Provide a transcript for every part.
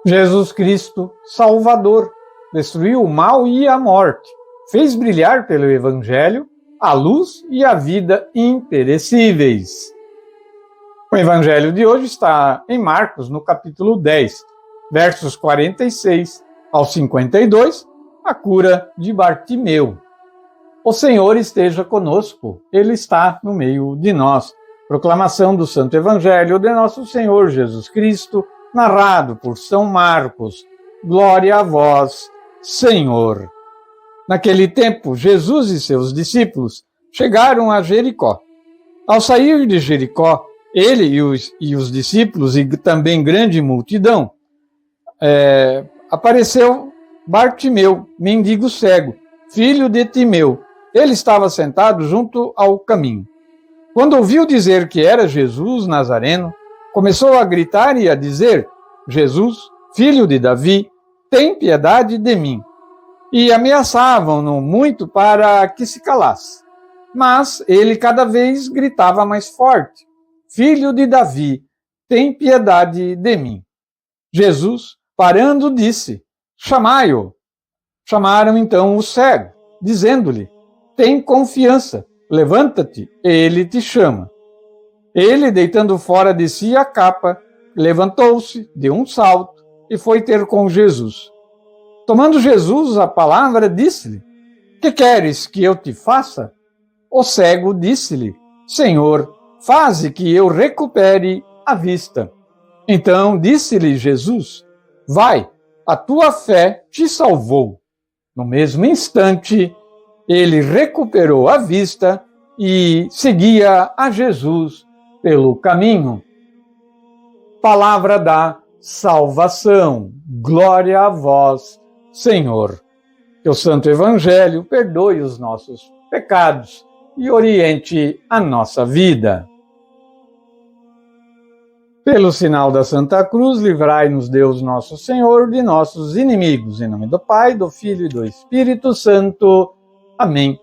Jesus Cristo, Salvador, destruiu o mal e a morte, fez brilhar pelo Evangelho a luz e a vida imperecíveis. O Evangelho de hoje está em Marcos, no capítulo 10, versos 46 ao 52, a cura de Bartimeu. O Senhor esteja conosco, Ele está no meio de nós. Proclamação do Santo Evangelho de nosso Senhor Jesus Cristo, narrado por São Marcos. Glória a vós, Senhor. Naquele tempo, Jesus e seus discípulos chegaram a Jericó. Ao sair de Jericó, ele e os discípulos e também grande multidão, apareceu Bartimeu, mendigo cego, filho de Timeu. Ele estava sentado junto ao caminho. Quando ouviu dizer que era Jesus Nazareno, começou a gritar e a dizer: Jesus, filho de Davi, tem piedade de mim. E ameaçavam-no muito para que se calasse. Mas ele cada vez gritava mais forte: Filho de Davi, tem piedade de mim. Jesus, parando, disse: Chamai-o. Chamaram então o cego, dizendo-lhe: Tem confiança, levanta-te, ele te chama. Ele, deitando fora de si a capa, levantou-se, deu um salto e foi ter com Jesus. Tomando Jesus a palavra, disse-lhe: Que queres que eu te faça? O cego disse-lhe: Senhor, faze que eu recupere a vista. Então disse-lhe Jesus: Vai, a tua fé te salvou. No mesmo instante, ele recuperou a vista e seguia a Jesus pelo caminho. Palavra da salvação. Glória a vós, Senhor. Que o Santo Evangelho perdoe os nossos pecados e oriente a nossa vida. Pelo sinal da Santa Cruz, livrai-nos Deus nosso Senhor de nossos inimigos. Em nome do Pai, do Filho e do Espírito Santo. Amém.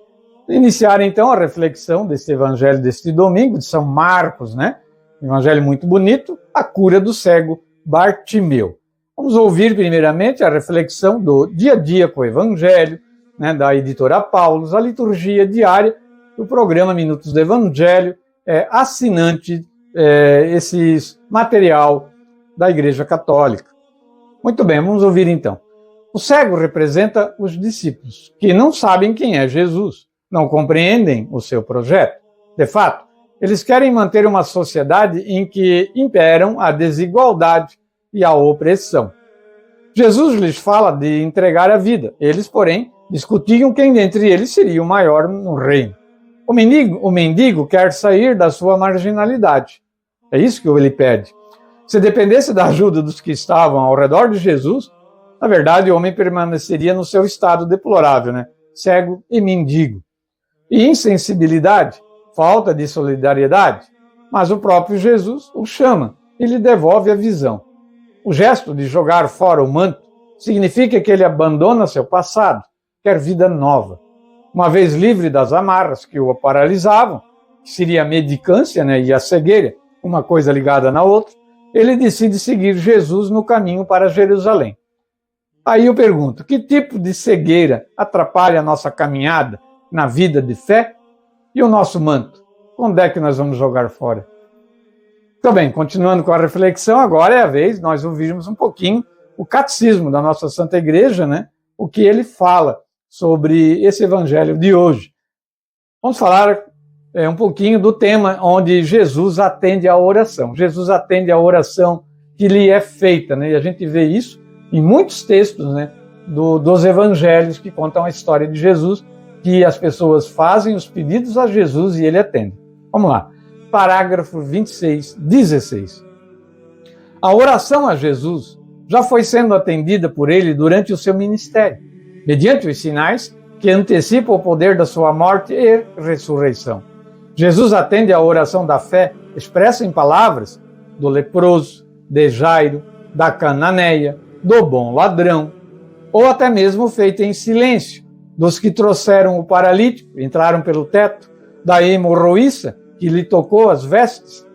Iniciar então a reflexão deste Evangelho deste domingo, de São Marcos, né? Evangelho muito bonito, a cura do cego Bartimeu. Vamos ouvir primeiramente a reflexão do dia a dia com o Evangelho, né, da editora Paulus, a liturgia diária do programa Minutos do Evangelho, assinante esse material da Igreja Católica. Muito bem, vamos ouvir então. O cego representa os discípulos, que não sabem quem é Jesus, não compreendem o seu projeto. De fato, eles querem manter uma sociedade em que imperam a desigualdade e a opressão. Jesus lhes fala de entregar a vida. Eles, porém, discutiam quem dentre eles seria o maior no reino. O mendigo quer sair da sua marginalidade. É isso que ele pede. Se dependesse da ajuda dos que estavam ao redor de Jesus, na verdade o homem permaneceria no seu estado deplorável, né? Cego e mendigo. E insensibilidade, falta de solidariedade, mas o próprio Jesus o chama e lhe devolve a visão. O gesto de jogar fora o manto significa que ele abandona seu passado, quer vida nova. Uma vez livre das amarras que o paralisavam, que seria a mendicância, né, e a cegueira, uma coisa ligada na outra, ele decide seguir Jesus no caminho para Jerusalém. Aí eu pergunto, que tipo de cegueira atrapalha a nossa caminhada na vida de fé? E o nosso manto? Quando é que nós vamos jogar fora? Então bem, continuando com a reflexão, agora é a vez de nós ouvirmos um pouquinho o catecismo da nossa Santa Igreja, né? O que ele fala sobre esse evangelho de hoje. Vamos falar um pouquinho do tema onde Jesus atende à oração. Jesus atende à oração que lhe é feita, né? E a gente vê isso em muitos textos, né, dos evangelhos que contam a história de Jesus, que as pessoas fazem os pedidos a Jesus e ele atende. Vamos lá. Parágrafo 26, 16. A oração a Jesus já foi sendo atendida por ele durante o seu ministério, mediante os sinais que antecipam o poder da sua morte e ressurreição. Jesus atende à oração da fé expressa em palavras do leproso, de Jairo, da cananeia, do bom ladrão, ou até mesmo feita em silêncio, dos que trouxeram o paralítico, entraram pelo teto, da hemorroíça, que lhe tocou as vestes,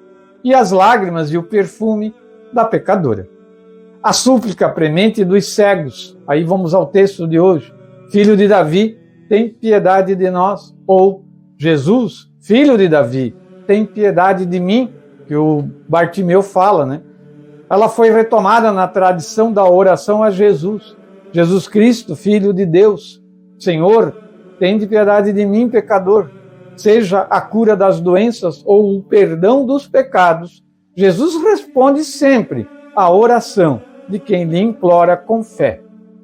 e as lágrimas e o perfume da pecadora. A súplica premente dos cegos. Aí vamos ao texto de hoje. Filho de Davi, tem piedade de nós. Ou Jesus, filho de Davi, tem piedade de mim, que o Bartimeu fala, né? Ela foi retomada na tradição da oração a Jesus. Jesus Cristo, Filho de Deus, Senhor, tende piedade de mim, pecador. Seja a cura das doenças ou o perdão dos pecados, Jesus responde sempre à oração de quem lhe implora com fé.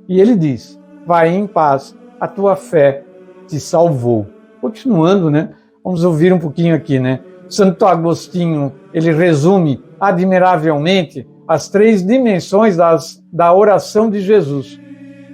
E ele diz, vai em paz, a tua fé te salvou. Continuando, né? Vamos ouvir um pouquinho aqui, né? Santo Agostinho, ele resume admiravelmente as 3 dimensões da oração de Jesus.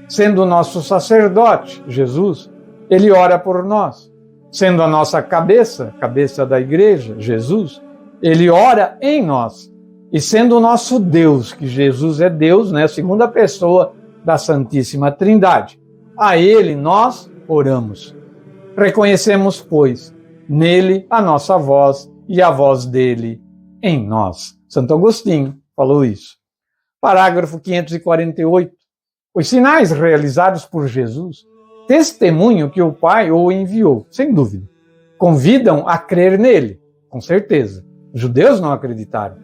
Sendo o nosso sacerdote, Jesus, ele ora por nós. Sendo a nossa cabeça, cabeça da igreja, Jesus, ele ora em nós. E sendo o nosso Deus, que Jesus é Deus, né, a segunda pessoa da Santíssima Trindade, a ele nós oramos. Reconhecemos, pois, nele a nossa voz e a voz dele em nós. Santo Agostinho falou isso. Parágrafo 548. Os sinais realizados por Jesus testemunham que o Pai o enviou, sem dúvida. Convidam a crer nele, com certeza. Os judeus não acreditaram.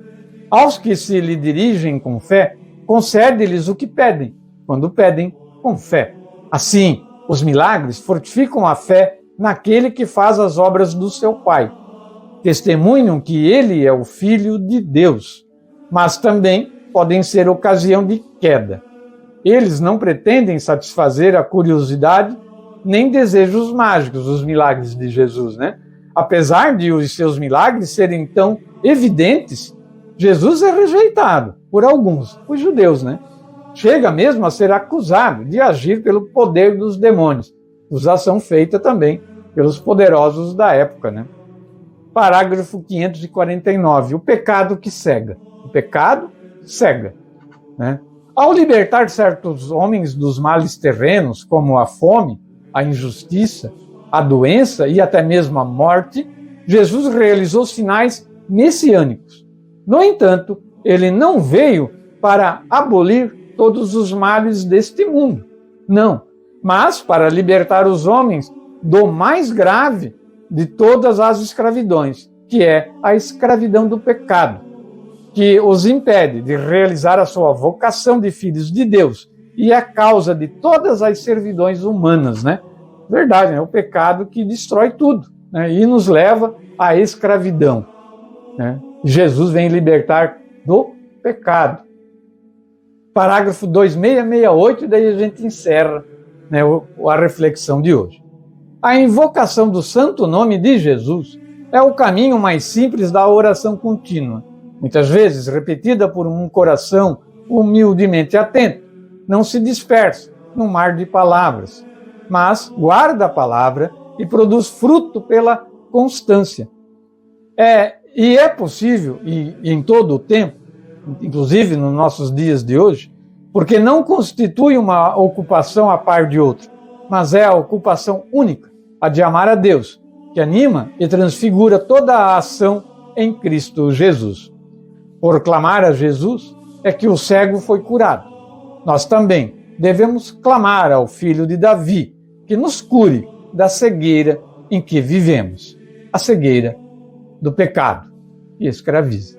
Aos que se lhe dirigem com fé, concede-lhes o que pedem, quando pedem com fé. Assim, os milagres fortificam a fé naquele que faz as obras do seu Pai. Testemunham que ele é o Filho de Deus, mas também podem ser ocasião de queda. Eles não pretendem satisfazer a curiosidade nem desejos mágicos, os milagres de Jesus, né? Apesar de os seus milagres serem tão evidentes, Jesus é rejeitado por alguns, os judeus, né? Chega mesmo a ser acusado de agir pelo poder dos demônios, acusação feita também pelos poderosos da época, né? Parágrafo 549, o pecado que cega. O pecado cega, né? Ao libertar certos homens dos males terrenos, como a fome, a injustiça, a doença e até mesmo a morte, Jesus realizou sinais messiânicos. No entanto, ele não veio para abolir todos os males deste mundo, não, mas para libertar os homens do mais grave de todas as escravidões, que é a escravidão do pecado, que os impede de realizar a sua vocação de filhos de Deus e é a causa de todas as servidões humanas, né? Verdade, é o pecado que destrói tudo, né? E nos leva à escravidão, né? Jesus vem libertar do pecado. Parágrafo 2668, e daí a gente encerra, né, a reflexão de hoje. A invocação do santo nome de Jesus é o caminho mais simples da oração contínua, muitas vezes repetida por um coração humildemente atento, não se dispersa no mar de palavras, mas guarda a palavra e produz fruto pela constância. E é possível, e em todo o tempo, inclusive nos nossos dias de hoje, porque não constitui uma ocupação a par de outra, mas é a ocupação única, a de amar a Deus, que anima e transfigura toda a ação em Cristo Jesus. Por clamar a Jesus é que o cego foi curado. Nós também devemos clamar ao Filho de Davi, que nos cure da cegueira em que vivemos, a cegueira do pecado e escraviza.